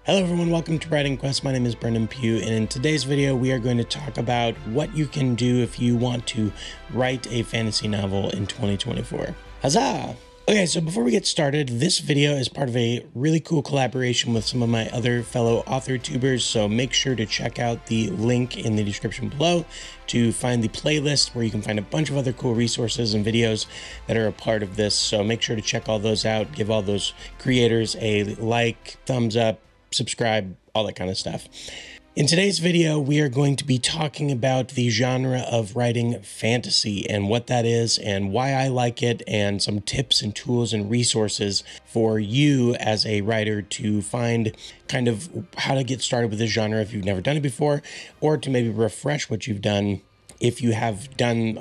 Hello everyone, welcome to Writing Quest. My name is Brenden Pugh, and in today's video we are going to talk about what you can do if you want to write a fantasy novel in 2024. Huzzah! Okay, so before we get started, this video is part of a really cool collaboration with some of my other fellow author tubers, so make sure to check out the link in the description below to find the playlist where you can find a bunch of other cool resources and videos that are a part of this. So make sure to check all those out, give all those creators a like, thumbs up, subscribe, all that kind of stuff. In today's video, we are going to be talking about the genre of writing fantasy and what that is and why I like it, and some tips and tools and resources for you as a writer to find kind of how to get started with this genre if you've never done it before, or to maybe refresh what you've done. If you have done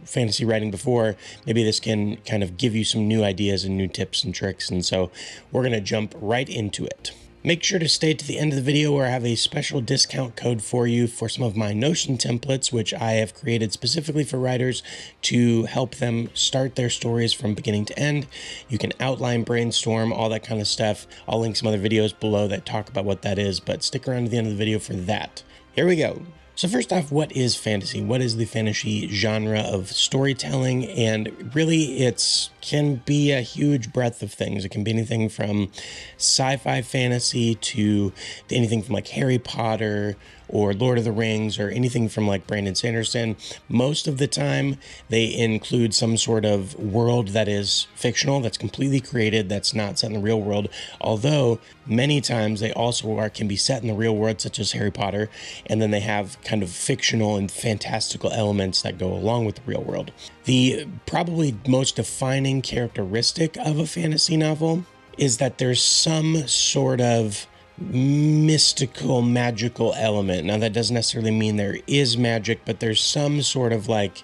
fantasy writing before, maybe this can kind of give you some new ideas and new tips and tricks. And so we're going to jump right into it. Make sure to stay to the end of the video where I have a special discount code for you for some of my Notion templates, which I have created specifically for writers to help them start their stories from beginning to end. You can outline, brainstorm, all that kind of stuff. I'll link some other videos below that talk about what that is, but stick around to the end of the video for that. Here we go. So first off, what is fantasy? What is the fantasy genre of storytelling? And really, it can be a huge breadth of things. It can be anything from sci-fi fantasy to anything from like Harry Potter or Lord of the Rings, or anything from like Brandon Sanderson. Most of the time, they include some sort of world that is fictional, that's completely created, that's not set in the real world. Although many times they also can be set in the real world, such as Harry Potter, and then they have kind of fictional and fantastical elements that go along with the real world. The probably most defining characteristic of a fantasy novel is that there's some sort of mystical, magical element. Now, that doesn't necessarily mean there is magic, but there's some sort of like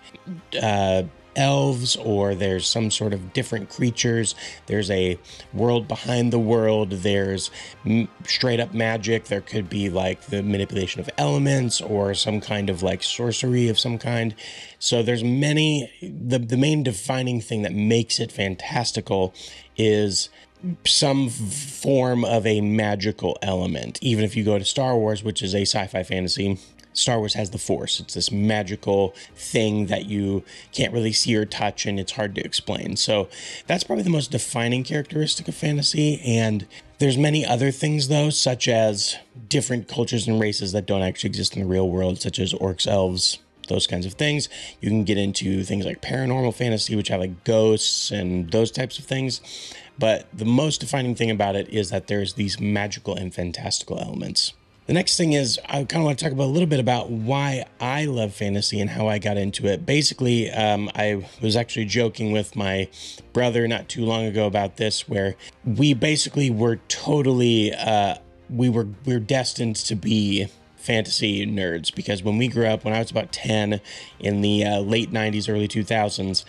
elves, or there's some sort of different creatures. There's a world behind the world. There's straight up magic. There could be like the manipulation of elements or some kind of like sorcery of some kind. So there's many, the main defining thing that makes it fantastical is some form of a magical element. Even if you go to Star Wars, which is a sci-fi fantasy, Star Wars has the Force. It's this magical thing that you can't really see or touch, and it's hard to explain. So that's probably the most defining characteristic of fantasy. And there's many other things, though, such as different cultures and races that don't actually exist in the real world, such as orcs, elves, those kinds of things. You can get into things like paranormal fantasy, which have like ghosts and those types of things. But the most defining thing about it is that there's these magical and fantastical elements. The next thing is I kind of want to talk about a little bit about why I love fantasy and how I got into it. Basically, I was actually joking with my brother not too long ago about this, where we basically were totally, we're destined to be fantasy nerds, because when we grew up, when I was about 10 in the late 90s, early 2000s,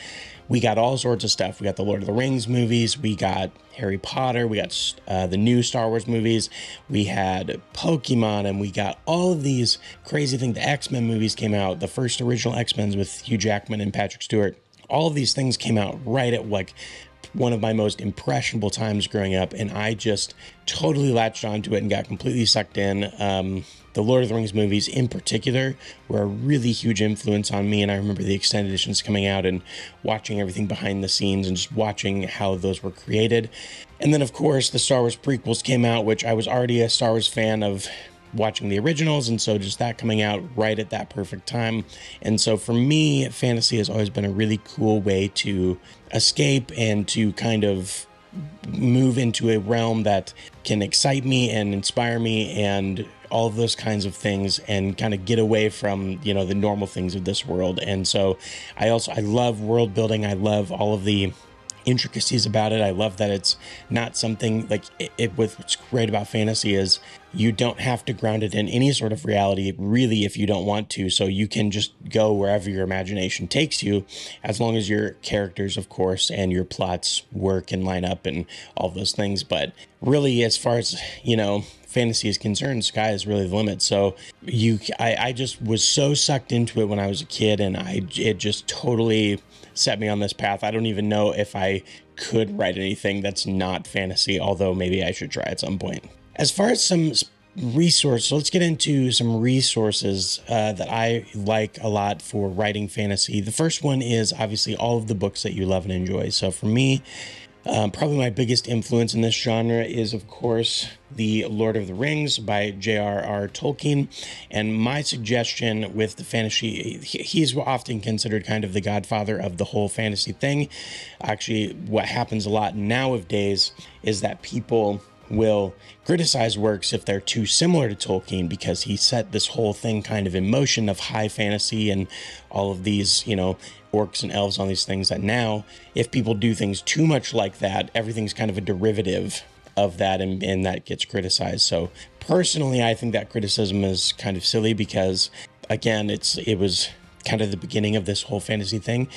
we got all sorts of stuff. We got the Lord of the Rings movies, we got Harry Potter, we got the new Star Wars movies, we had Pokemon, and we got all of these crazy things. The X-Men movies came out, the first original X-Men with Hugh Jackman and Patrick Stewart. All of these things came out right at like one of my most impressionable times growing up, and I just totally latched onto it and got completely sucked in. The Lord of the Rings movies in particular were a really huge influence on me, and I remember the extended editions coming out and watching everything behind the scenes and just watching how those were created. And then, of course, the Star Wars prequels came out, which I was already a Star Wars fan of watching the originals, and so just that coming out right at that perfect time. And so for me, fantasy has always been a really cool way to escape and to kind of move into a realm that can excite me and inspire me and all of those kinds of things, and kind of get away from, you know, the normal things of this world. And so I love world building. I love all of the intricacies about it. I love that it's not something like what's great about fantasy is you don't have to ground it in any sort of reality, really, if you don't want to. So you can just go wherever your imagination takes you, as long as your characters, of course, and your plots work and line up and all those things. But really, as far as, you know, fantasy is concerned, sky is really the limit. So I just was so sucked into it when I was a kid, and it just totally set me on this path. I don't even know if I could write anything that's not fantasy, although maybe I should try at some point. As far as some resources, so let's get into some resources that I like a lot for writing fantasy. The first one is obviously all of the books that you love and enjoy. So for me, probably my biggest influence in this genre is, of course, The Lord of the Rings by J.R.R. Tolkien. And my suggestion with the fantasy, he's often considered kind of the godfather of the whole fantasy thing. Actually, what happens a lot nowadays is that people will criticize works if they're too similar to Tolkien, because he set this whole thing kind of in motion of high fantasy and all of these, orcs and elves on these things, that now if people do things too much like that, everything's kind of a derivative of that, and that gets criticized. So personally, I think that criticism is kind of silly, because again, it was kind of the beginning of this whole fantasy thing.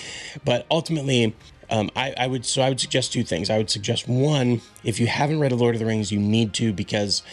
But ultimately, I would suggest two things. I would suggest, one, if you haven't read Lord of the Rings, you need to, because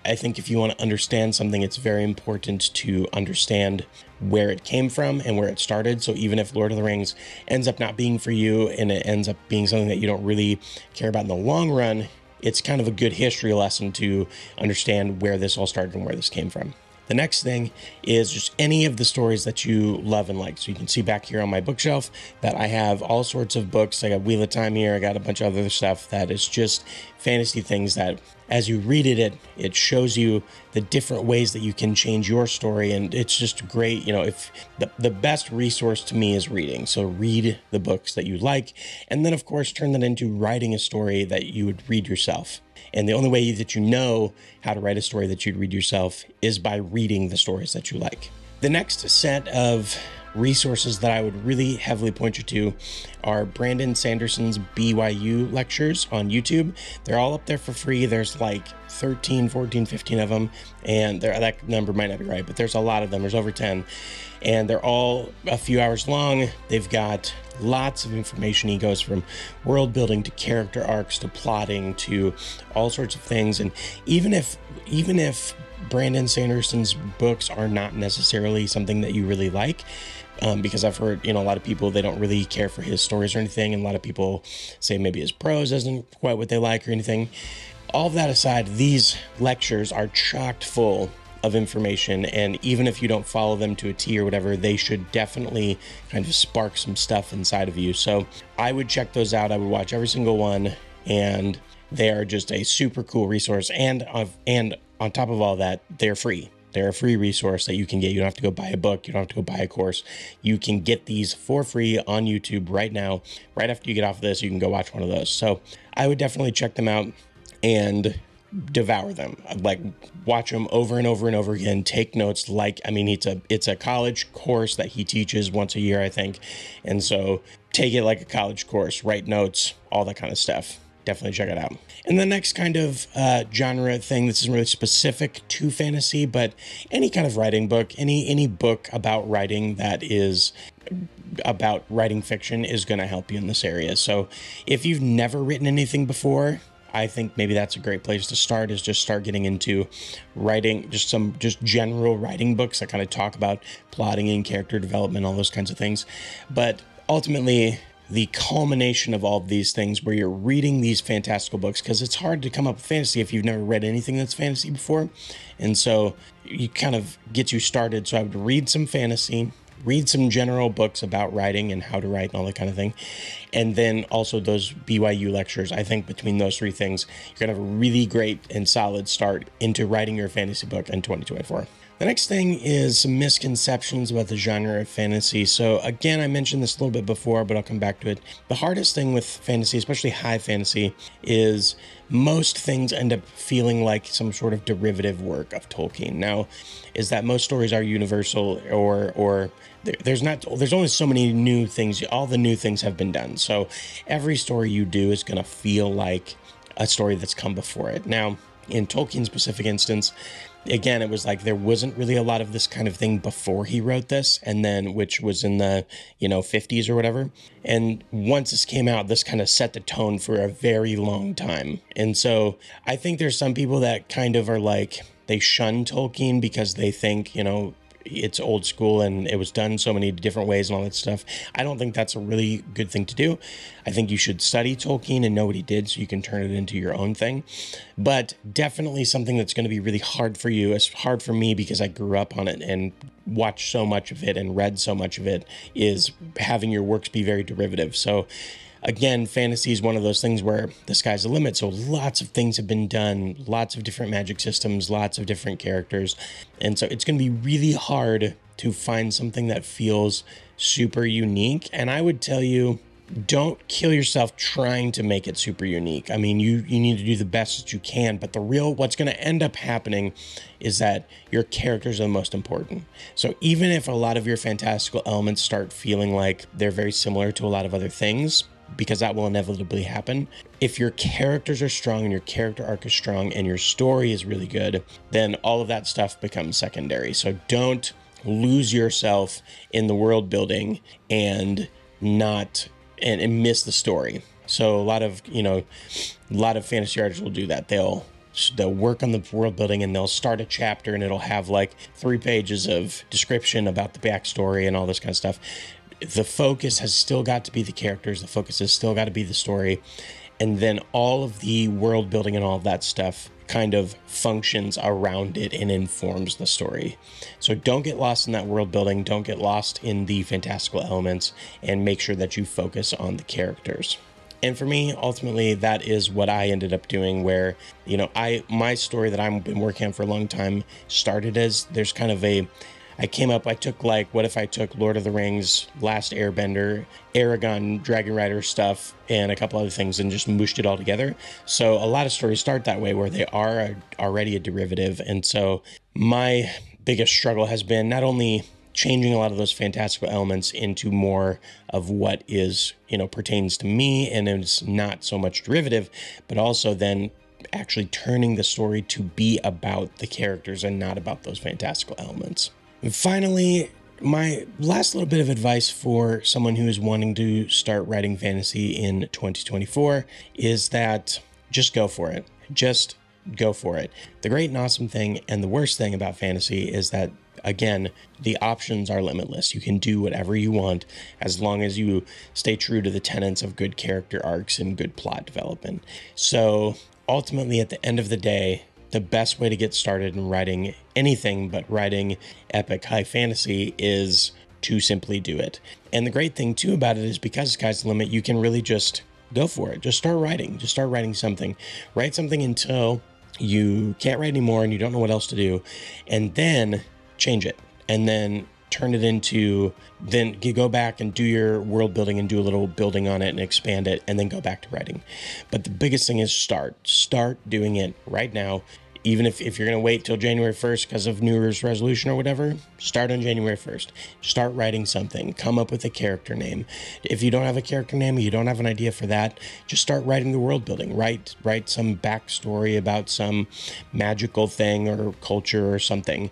I think if you want to understand something, it's very important to understand where it came from and where it started. So even if Lord of the Rings ends up not being for you, and it ends up being something that you don't really care about in the long run, it's kind of a good history lesson to understand where this all started and where this came from. The next thing is just any of the stories that you love and like. So you can see back here on my bookshelf that I have all sorts of books. I got Wheel of Time here. I got a bunch of other stuff that is just fantasy things that as you read it shows you the different ways that you can change your story. And it's just great. If the best resource to me is reading. So read the books that you like. And then, of course, turn that into writing a story that you would read yourself. And the only way that you know how to write a story that you'd read yourself is by reading the stories that you like. The next set of resources that I would really heavily point you to are Brandon Sanderson's BYU lectures on YouTube. They're all up there for free. There's like 13, 14, 15 of them. And that number might not be right, but there's a lot of them. There's over 10. And they're all a few hours long. They've got lots of information. He goes from world building to character arcs to plotting to all sorts of things. And even if Brandon Sanderson's books are not necessarily something that you really like, because I've heard, a lot of people, they don't really care for his stories or anything. And a lot of people say maybe his prose isn't quite what they like or anything. All of that aside, these lectures are chocked full of information, and even if you don't follow them to a T or whatever, they should definitely kind of spark some stuff inside of you. So I would check those out. I would watch every single one, and they are just a super cool resource. And on top of all that, they're free. They're a free resource that you can get. You don't have to go buy a book. You don't have to go buy a course. You can get these for free on YouTube right now. Right after you get off of this, you can go watch one of those. So I would definitely check them out and devour them. Like, watch them over and over and over again. Take notes. It's a college course that he teaches once a year, I think. And so take it like a college course, write notes, all that kind of stuff. Definitely check it out. And the next kind of genre thing, this isn't really specific to fantasy, but any kind of writing book, any book about writing that is about writing fiction is going to help you in this area. So if you've never written anything before, I think maybe that's a great place to start, is just start getting into writing, just general writing books that kind of talk about plotting and character development, all those kinds of things. But ultimately, the culmination of all of these things where you're reading these fantastical books, because it's hard to come up with fantasy if you've never read anything that's fantasy before. And so you kind of get you started. So I would read some fantasy, read some general books about writing and how to write and all that kind of thing. And then also those BYU lectures. I think between those three things, you're going to have a really great and solid start into writing your fantasy book in 2024. The next thing is some misconceptions about the genre of fantasy. So again, I mentioned this a little bit before, but I'll come back to it. The hardest thing with fantasy, especially high fantasy, is most things end up feeling like some sort of derivative work of Tolkien. Now, is that most stories are universal, or there's only so many new things. All the new things have been done. So every story you do is going to feel like a story that's come before it. Now, in Tolkien's specific instance, again, it was like there wasn't really a lot of this kind of thing before he wrote this, and then, which was in the 50s or whatever. And once this came out, this kind of set the tone for a very long time. And so I think there's some people that kind of are like, they shun Tolkien because they think, it's old school and it was done so many different ways and all that stuff. I don't think that's a really good thing to do. I think you should study Tolkien and know what he did so you can turn it into your own thing. But definitely something that's going to be really hard for you. It's hard for me because I grew up on it and watched so much of it and read so much of it, is having your works be very derivative. So again, fantasy is one of those things where the sky's the limit. So lots of things have been done, lots of different magic systems, lots of different characters. And so it's going to be really hard to find something that feels super unique. And I would tell you, don't kill yourself trying to make it super unique. I mean, you need to do the best that you can, but what's going to end up happening is that your characters are the most important. So even if a lot of your fantastical elements start feeling like they're very similar to a lot of other things, because that will inevitably happen, if your characters are strong and your character arc is strong and your story is really good, then all of that stuff becomes secondary. So don't lose yourself in the world building and miss the story. So a lot of fantasy artists will do that. They'll work on the world building and they'll start a chapter and it'll have like 3 pages of description about the backstory and all this kind of stuff. The focus has still got to be the characters. The focus has still got to be the story. And then all of the world building and all of that stuff kind of functions around it and informs the story. So don't get lost in that world building. Don't get lost in the fantastical elements, and make sure that you focus on the characters. And for me, ultimately, that is what I ended up doing, where, my story that I've been working on for a long time started as there's kind of I took what if I took Lord of the Rings, Last Airbender, Aragon, Dragon Rider stuff, and a couple other things and just mooshed it all together. So a lot of stories start that way, where they are already a derivative. And so my biggest struggle has been not only changing a lot of those fantastical elements into more of what is, pertains to me and is not so much derivative, but also then actually turning the story to be about the characters and not about those fantastical elements. And finally, my last little bit of advice for someone who is wanting to start writing fantasy in 2024 is that just go for it. Just go for it. The great and awesome thing and the worst thing about fantasy is that, again, the options are limitless. You can do whatever you want as long as you stay true to the tenets of good character arcs and good plot development. So ultimately, at the end of the day, the best way to get started in writing anything but writing epic high fantasy is to simply do it. And the great thing too about it is, because sky's the limit, you can really just go for it. Just start writing. Just start writing something. Write something until you can't write anymore and you don't know what else to do. And then change it. And then turn it into, then you go back and do your world building and do a little building on it and expand it, and then go back to writing. But the biggest thing is start doing it right now. Even if you're going to wait till January 1st because of New Year's resolution or whatever, start on January 1st. Start writing something. Come up with a character name. If you don't have a character name, you don't have an idea for that, just start writing the world building. Write some backstory about some magical thing or culture or something.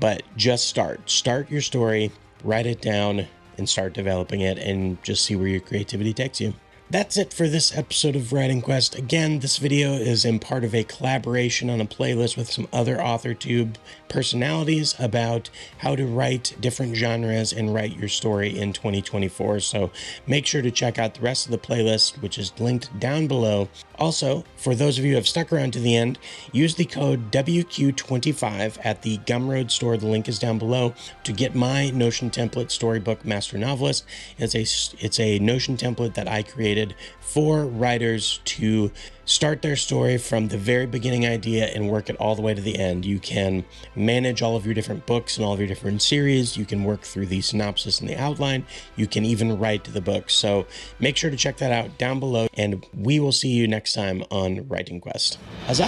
But just start your story, write it down, and start developing it, and just see where your creativity takes you. That's it for this episode of Writing Quest. Again, this video is in part of a collaboration on a playlist with some other AuthorTube personalities about how to write different genres and write your story in 2024. So make sure to check out the rest of the playlist, which is linked down below. Also, for those of you who have stuck around to the end, use the code WQ25 at the Gumroad store. The link is down below to get my Notion template storybook, Master Novelist. It's a Notion template that I created for writers to start their story from the very beginning idea and work it all the way to the end. You can manage all of your different books and all of your different series. You can work through the synopsis and the outline. You can even write the book. So make sure to check that out down below, and we will see you next time on Writing Quest. Huzzah!